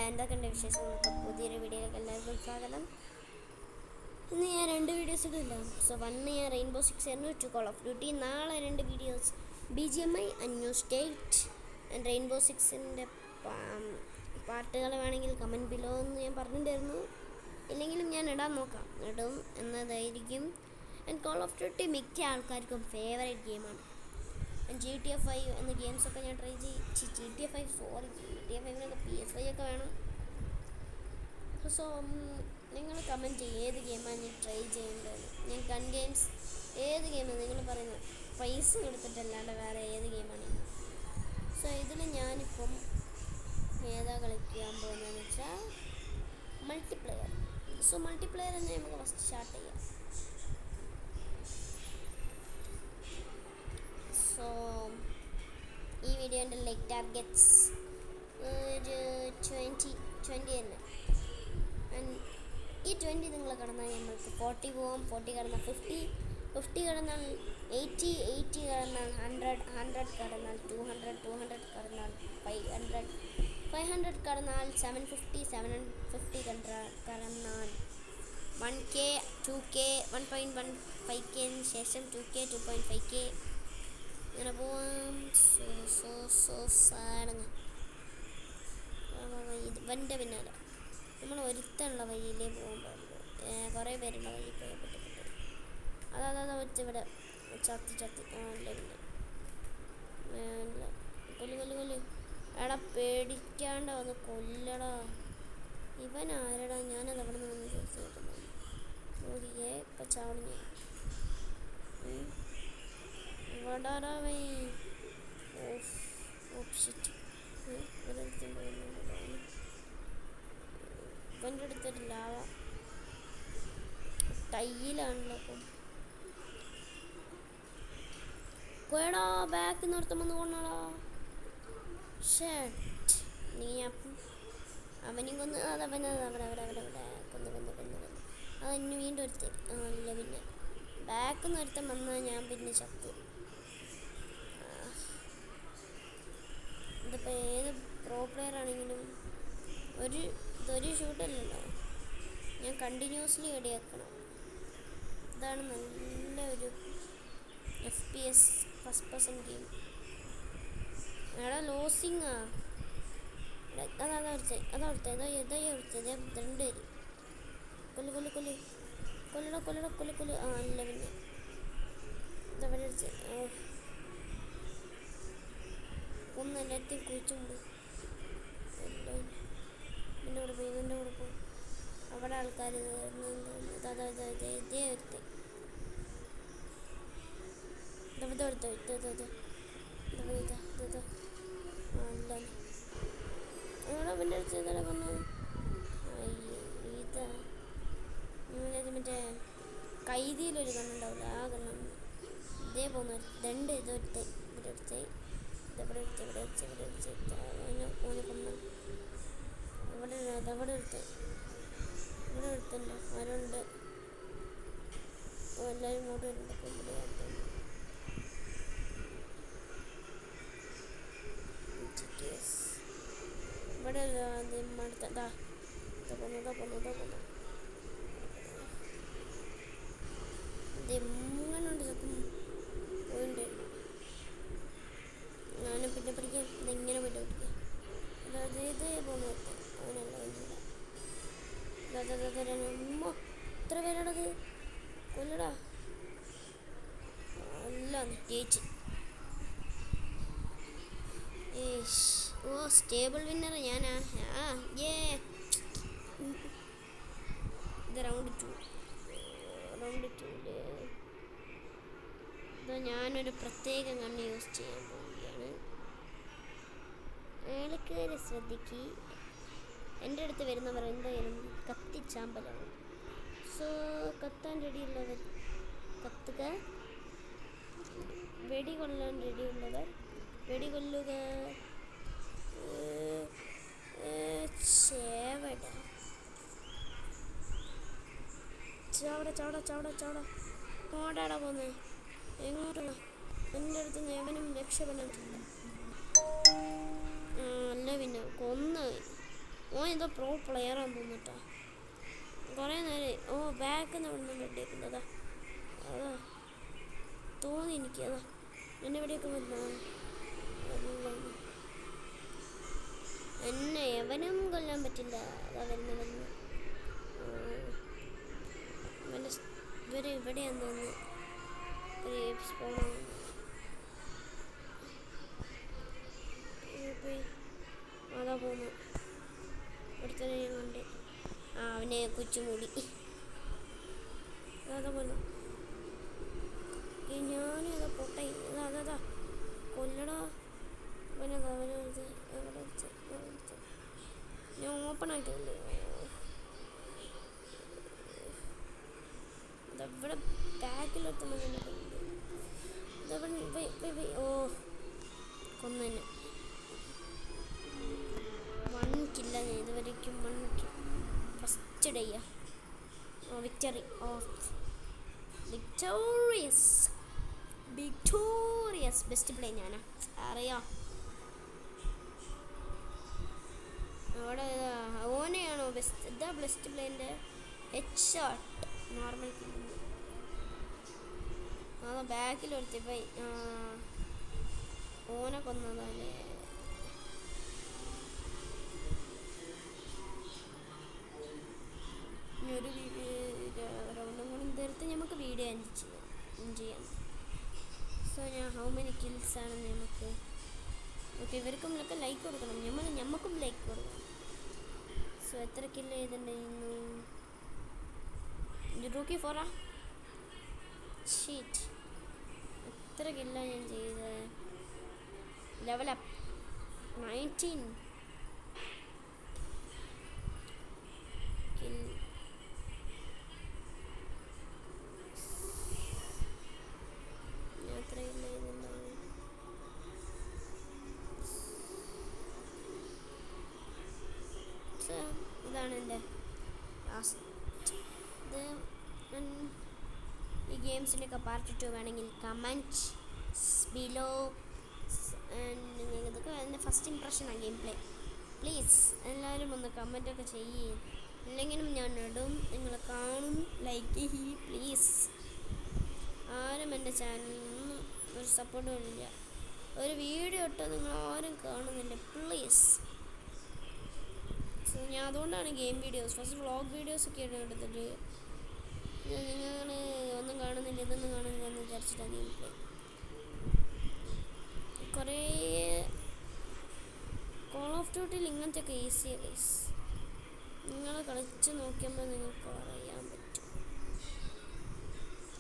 എന്തൊക്കെയുണ്ട് വിശേഷങ്ങളൊക്കെ? പുതിയൊരു വീഡിയോയിലേക്ക് എല്ലാവർക്കും സ്വാഗതം. ഇന്ന് ഞാൻ 2 വീഡിയോസ് ഇടില്ല. സോ 1 ഞാൻ റെയിൻബോ 6 ആയിരുന്നു, 2 കോൾ ഓഫ് ഡ്യൂട്ടി. നാളെ 2 videos BGMI and new state and rainbow 6ൻ്റെ പാർട്ടുകൾ വേണമെങ്കിൽ കമൻറ്റ് ബിലോ എന്ന് ഞാൻ പറഞ്ഞിട്ടുണ്ടായിരുന്നു. ഇല്ലെങ്കിലും ഞാൻ ഇടാൻ നോക്കാം, ഇടും എന്നതായിരിക്കും. ആൻഡ് കോൾ ഓഫ് ഡ്യൂട്ടി മിക്ക ആൾക്കാർക്കും ഫേവറേറ്റ് ഗെയിമാണ്. GTA 5 എന്ന ഗെയിംസൊക്കെ ഞാൻ ട്രൈ GTA 5 GTA 5 PS5 ഒക്കെ വേണം. സോ നിങ്ങൾ കമൻറ്റ് ചെയ്യും ഏത് ഗെയിമാണ് ഞാൻ ട്രൈ ചെയ്യേണ്ടത്. ഞാൻ ഗൺ ഗെയിംസ് ഏത് ഗെയിമാണ് നിങ്ങൾ പറയുന്നത്, പൈസ കൊടുത്തിട്ടല്ലാണ്ട് വേറെ ഏത് ഗെയിമാണ്. സോ ഇതിൽ ഞാനിപ്പം ഏതാ കളിക്കാൻ പോകുന്നതെന്ന് വെച്ചാൽ മൾട്ടിപ്ലെയർ. സോ മൾട്ടിപ്ലെയർ തന്നെ നമുക്ക് ഫസ്റ്റ് സ്റ്റാർട്ട് ചെയ്യാം. സോ ഈ വീഡിയോൻ്റെ ലൈക്ക് ടാർഗറ്റ്സ് ഒരു 20 തന്നെ. ആൻഡ് ഈ 20 നിങ്ങൾ കടന്നാൽ നമ്മൾക്ക് 40 പോവാം. 40 കടന്നാൽ 50 കടന്നാൽ 80 കടന്നാൽ 100 കടന്നാൽ 200 കടന്നാൽ 500 കടന്നാൽ 750 കടന്നാൽ 1K 2K 1.15K ശേഷം 2K 2.5K അങ്ങനെ പോവാം. സോ സാധനങ്ങൾ ഇവൻ്റെ പിന്നാലെ നമ്മൾ ഒരുത്തുള്ള വഴിയിലേ പോകാൻ പാടുള്ളൂ. കുറേ പേരുള്ള വഴി പോയാൽ പറ്റപ്പെട്ടു. അതാ വെച്ചിവിടെ ചത്തി അല്ല പിന്നെ കൊല്ലു എടാ, പേടിക്കാണ്ട് വന്ന് കൊല്ലടാ. ഇവൻ ആരടാ? ഞാനത് അവിടെ നിന്ന് ചോദിച്ചിട്ടുണ്ടോ നോക്കിയേ. ഇപ്പം ചാവണി ഇവിടാ വൈ ഇവൻ്റെ അടുത്തൊരു ലാവ ടൈയിലാണല്ലോ. അപ്പം പോയടാ, ബാക്ക് നിർത്തം വന്ന് കൊണ്ടാടാ. ഷേട്ട് നീ അവനും കൊന്ന് അതവനെ കൊന്ന് അതിന് വീണ്ടും ഒരുത്ത് അല്ല പിന്നെ ബാക്ക് നിർത്തം വന്നാൽ ഞാൻ പിന്നെ ചത്തു. ഇതിപ്പോൾ ഏത് പ്രോ പ്ലെയർ ആണെങ്കിലും ഇതൊരു ഷൂട്ടല്ലല്ലോ, ഞാൻ കണ്ടിന്യൂസ്ലി വെടിയാക്കണം. ഇതാണ് നല്ലൊരു FPS ഫസ്റ്റ് പേഴ്സൺ ഗെയിം. എടാ ലോസിങ്ങാ. അതടുത്ത് 2 പേര് കൊല്ലടാ. അല്ല പിന്നെ ഇതവിടെ അടിച്ച് ഒന്ന് എല്ലാத்தைയും കുഴിച്ചുണ്ട്. എൻ്റെ കൂടെ പോയി അവിടെ ആൾക്കാർ ഇതേ ഒരുത്ത് അല്ല അവിടെ പിന്നെ അടിച്ച് കൊന്നു. മറ്റേ കൈതിയിലൊരു കണ്ണുണ്ടാവില്ല, ആ കണ്ണാണ് ഇതേ പോകുന്ന 2 ഇതൊരുത്ത് ഇവിടെ അടിച്ച് ഇവിടെ എടുത്തുണ്ട് ആരുണ്ട്. അപ്പോൾ എല്ലാവരും ഇങ്ങോട്ട് വരുന്നുണ്ട്. അപ്പോൾ ഇവിടെ അടുത്തതാ പോന്നു ഇതെങ്ങനുണ്ട് ചക്കും പോയിണ്ടായിരുന്നു. ഞാനും പിന്നെ പഠിക്കാം. ഇതെങ്ങനെ പോയിട്ട് പഠിക്കാം. അതായത് ഇതേ പോകുന്ന അവനല്ല അമ്മ എത്ര പേരാണത്? കൊല്ലടാ. അല്ല ജയിച്ച്. സ്റ്റേബിൾ വിന്നർ ഞാനാ. ഇത് റൗണ്ട് 2 ഇതോ ഞാനൊരു പ്രത്യേക കണ്ണ് യൂസ് ചെയ്യാൻ പോവുകയാണ്. ആൾക്കാരെ ശ്രദ്ധിക്ക്. എൻ്റെ അടുത്ത് വരുന്നവർ എന്തായാലും കത്തിച്ചാമ്പലാണ്. സോ കത്താൻ റെഡിയുള്ളവർ കത്തുക, വെടികൊള്ളാൻ റെഡിയുള്ളവർ വെടികൊള്ളുക. ചാവട ഓടാടാ പോന്നേ. എങ്ങോട്ടാണ്? എൻ്റെ അടുത്ത് നിയമനം രക്ഷപ്പെടാൻ അല്ല പിന്നെ കൊന്ന് ഓൻ എന്തോ പ്രോ പ്ലെയറാന്ന് തോന്നിട്ടാ. കുറേ നേരം ബാക്കിൽ നിന്ന് ഇവിടെ നിന്ന് വെടിയേക്കുന്നതാ. അതാ തോന്നി എനിക്ക്. അതാ എന്നെ എവിടെയൊക്കെ വരുന്ന എന്നെ എവനും കൊല്ലാൻ പറ്റില്ല. അതാ വരുന്ന ഇവര് ഇവിടെയാന്ന് തോന്നുന്നു. അതാ പോന്നു. ഇവിടുത്തെ ഞാൻ കണ്ട്. അവനെ കൊച്ചുമൂടി അതാ പോന്നു. ഞാനും അതാ പൊട്ട. അതാ കൊല്ലടാ അവനത് ഞാൻ ഓപ്പൺ ആയിട്ടില്ലേ. അതവിടെ ബാക്കിലെത്തുമ്പോൾ കൊന്നു തന്നെ. 1 കില്ല ഞാൻ ഇതുവരേക്കും. 1 കിൽ ഫസ്റ്റ് ഡേയാ. വിക്ടോറിയസ് ബെസ്റ്റ് പ്ലേ ഞാനാ അറിയാം. അവിടെ ഓനെയാണോ ബെസ്റ്റ്? ഇതാ ബെസ്റ്റ് പ്ലേൻ്റെ ഹെഡ് ഷോട്ട് നോർമൽ കില്ല്. ബാക്കിൽ ഒരുത്തി ഓനെ കൊന്നതല്ലേ. ഇനി ഒരു റൗണ്ടും കൂടി തീർത്ത് നമുക്ക് വീഡിയോ ചെയ്യാം. സോ ഞാൻ ഹൗ മെനി കിൽസ് ആണെന്ന് നമുക്ക് ഓക്കെ. ഇവർക്കും ലൈക്ക് കൊടുക്കണം. ഞമ്മക്കും ലൈക്ക് കൊടുക്കണം. സോ എത്ര കില്ല് ചെയ്തിട്ടുണ്ടായിരുന്നു? Rookie 4 sheet. എത്ര കില്ലാണ് ഞാൻ ചെയ്തത്? Level up 19 kill. ഞാൻ എത്ര കില്ല് ചെയ്തിട്ടുണ്ടാവും? ഇതാണ് എൻ്റെ ലാസ്റ്റ്. ഈ ഗെയിംസിൻ്റെയൊക്കെ പാർട്ട് 2 വേണമെങ്കിൽ കമൻറ്റ് ബിലോ. ഇതൊക്കെ എൻ്റെ ഫസ്റ്റ് ഇംപ്രഷനാണ് ഗെയിം പ്ലേ. പ്ലീസ് എല്ലാവരും ഒന്ന് കമൻറ്റൊക്കെ ചെയ്യേ. ഇല്ലെങ്കിലും ഞാൻ ഇടും, നിങ്ങൾ കാണും, ലൈക്ക് ചെയ്യ് പ്ലീസ്. ആരും എൻ്റെ ചാനലിനൊന്നും ഒരു സപ്പോർട്ടും ഇല്ല. ഒരു വീഡിയോ ഇട്ട് നിങ്ങൾ ആരും കാണുന്നില്ല പ്ലീസ്. സോ ഞാൻ അതുകൊണ്ടാണ് ഗെയിം വീഡിയോസ് ഫസ്റ്റ് വ്ളോഗ് വീഡിയോസൊക്കെയാണ് എടുത്തിട്ട് നിങ്ങൾ ഒന്നും കാണുന്നില്ല ഇതൊന്നും കാണുന്നില്ല എന്ന് വിചാരിച്ചിട്ടാണ് ഗെയിം പ്ലേ. കുറേ കോൾ ഓഫ് ഡ്യൂട്ടിയിൽ ഇങ്ങനത്തെയൊക്കെ ഈസിയാണ് ഗൈസ്. നിങ്ങൾ കളിച്ച് നോക്കുമ്പോൾ നിങ്ങൾക്ക് അറിയാൻ പറ്റും.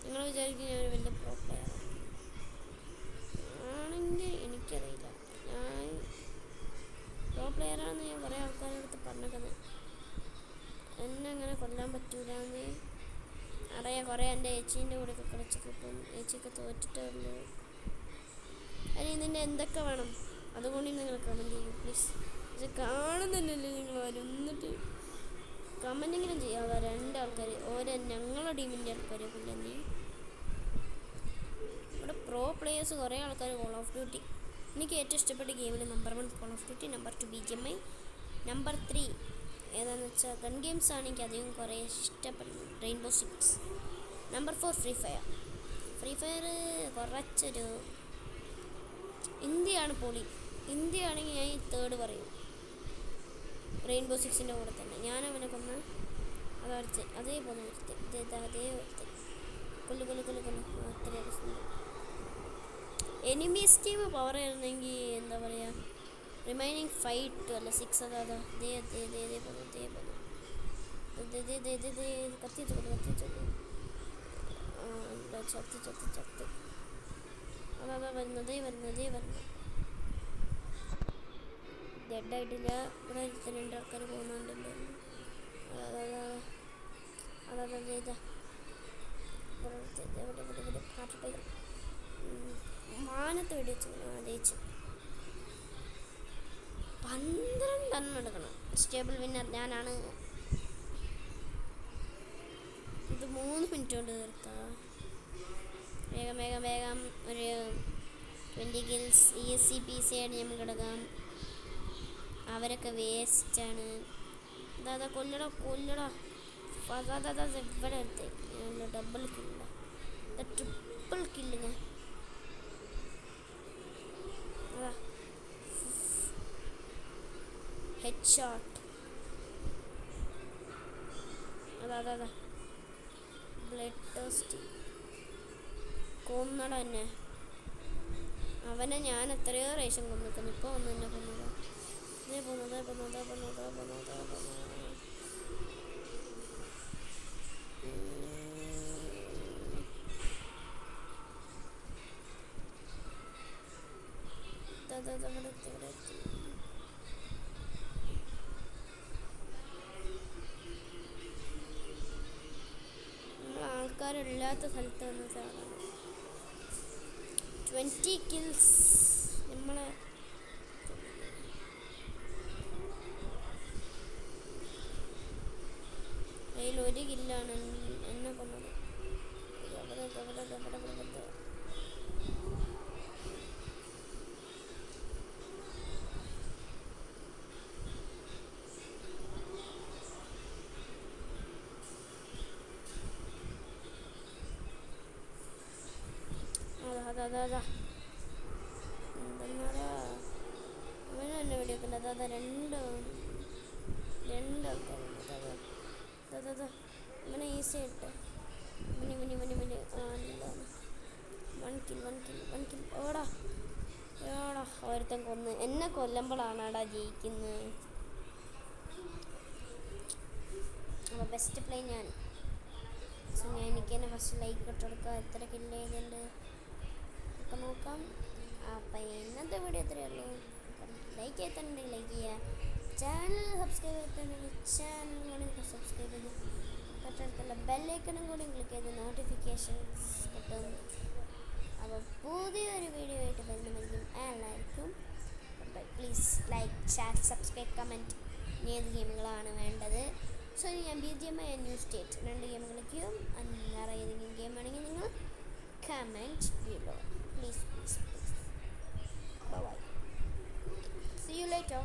നിങ്ങൾ വിചാരിക്കും ഞാൻ വലിയ പ്രോ പ്ലെയർ ആണെങ്കിൽ എനിക്കറിയില്ല. ഞാൻ പ്രോ പ്ലെയറാണെന്ന് ഞാൻ കുറേ ആൾക്കാരുടെ അടുത്ത് പറഞ്ഞേക്കുന്നത്. എന്നെ അങ്ങനെ കൊല്ലാൻ പറ്റൂലെന്ന് അറിയാം. കുറേ എൻ്റെ ഏച്ചീൻ്റെ കൂടെയൊക്കെ കളിച്ചൊക്കെ ഇപ്പം ഏച്ചിയൊക്കെ തോറ്റിട്ടേ ഉള്ളൂ. അതിന് ഇതിൻ്റെ എന്തൊക്കെ വേണം അതുകൊണ്ട് നിങ്ങൾ കമൻറ്റ് ചെയ്യും പ്ലീസ്. പക്ഷെ കാണുന്നില്ലല്ലോ നിങ്ങൾ ആരും. എന്നിട്ട് കമൻറ്റെങ്കിലും ചെയ്യാതെ 2 ആൾക്കാർ ഞങ്ങളുടെ ടീമിൻ്റെ ആൾക്കാരെ കൊല്ലന്നേ. ഇവിടെ പ്രോ പ്ലേയേഴ്സ് കുറേ ആൾക്കാർ. കോൾ ഓഫ് ഡ്യൂട്ടി എനിക്ക് ഏറ്റവും ഇഷ്ടപ്പെട്ട ഗെയിമിൽ number 1 call of duty, number 2 BGMI, number 3 ഏതാണെന്ന് വെച്ചാൽ ഗൺ ഗെയിംസ് ആണ് എനിക്ക് അധികം കുറേ ഇഷ്ടപ്പെടുന്നത്. റെയിൻബോ 6, നമ്പർ 4 ഫ്രീ ഫയർ കുറച്ചൊരു ഇന്ത്യയാണ് പൊളി. ഇന്ത്യയാണെങ്കിൽ ഞാൻ 3rd പറയും. റെയിൻബോ 6ൻ്റെ കൂടെ തന്നെ ഞാൻ അവനെ കൊന്ന് അതേപോലെ അത്ര രസം. എനിമീസ് ടീം പവർ ആയിരുന്നെങ്കിൽ എന്താ പറയുക, റിമൈനിങ് 5 to 6 അതാ ചത്ത് അതാ വരുന്നതേ ഡെഡായിട്ടില്ല. ഇവിടെ 2 ആൾക്കാർ പോകുന്നുണ്ടല്ലോ. മാനത്ത് വെടി വെച്ച് ജയിച്ചു. 12 എണ്ണം എടുക്കണം. സ്റ്റേബിൾ വിന്നർ ഞാനാണ്. ഇത് 3 മിനിറ്റ് കൊണ്ട് തീർത്താം. വേഗം ഒരു 20 കിൽസ്. ESC PC ആയിട്ട് നമുക്ക് എടുക്കാം. അവരൊക്കെ വേസ്റ്റാണ്. അതാ കൊല്ലടാ കൊല്ലടാ. അതാ ഇവിടെ എടുത്തേ. ഡബിൾ കില്ല, ട്രിപ്പിൾ കില്ല് ഞാൻ. അതാ ഹെഡ് ഷോട്ട്. അതാ ബ്ലഡ് ടെസ്റ്റ്. കൊന്നട എന്നെ. അവനെ ഞാൻ എത്രയോ പ്രാവശ്യം കൊന്നിക്കുന്നു. ഇപ്പോൾ വന്ന് എന്നെ കൊന്നതാ. അതേ പോന്നു. ആൾക്കാരില്ലാത്ത സ്ഥലത്ത് വന്ന് സാധനം 20 കിൽസ്. നമ്മളെ അതിൽ 1 കില്ലാണ് എന്നെ കൊന്നത്. അതാ എന്തെന്നാ അവന് തന്നെ വെടിവെക്കണ്ട. അതാ രണ്ട് ആൾക്കാരുണ്ട്. അതാ ഇവനെ ഈസി ആയിട്ട് മിനി എന്താണ് 1 കിൽ. ഓടാ ഓരോരുത്തൻ കൊന്ന്. എന്നെ കൊല്ലുമ്പോഴാണ് ജയിക്കുന്നത്. അപ്പോൾ ബെസ്റ്റ് പ്ലേ ഞാൻ. സോ എനിക്ക് തന്നെ ഫസ്റ്റ് ലൈക്ക് ഇട്ടെടുക്കാം. എത്ര കില്ല് ചെയ്തിട്ടുണ്ട് ഒക്കെ നോക്കാം. അപ്പം ഇന്നത്തെ വീഡിയോ എത്രയേ ഉള്ളൂ. ലൈക്ക് ചെയ്തിട്ടുണ്ടെങ്കിൽ ലൈക്ക് ചെയ്യുക. ചാനൽ സബ്സ്ക്രൈബ് ചെയ്തിട്ടുണ്ടെങ്കിൽ ചാനൽ കൂടി സബ്സ്ക്രൈബ് ചെയ്ത് തൊട്ടടുത്തുള്ള ബെല്ലൈക്കണും കൂടി ക്ലിക്ക് ചെയ്ത് നോട്ടിഫിക്കേഷൻസ് കിട്ടും. അപ്പോൾ പുതിയൊരു വീഡിയോ ആയിട്ട് വരുന്നതായിരിക്കും. എല്ലാവർക്കും please like, share, subscribe, comment. ഇനി ഏത് ഗെയിമുകളാണ് വേണ്ടത്? സോ ഞാൻ BGMI ന്യൂ സ്റ്റേറ്റ് 2 ഗെയിം കളിക്കും. വേറെ ഏതെങ്കിലും ഗെയിം ആണെങ്കിൽ നിങ്ങൾ comment below. Please. Bye. See you later.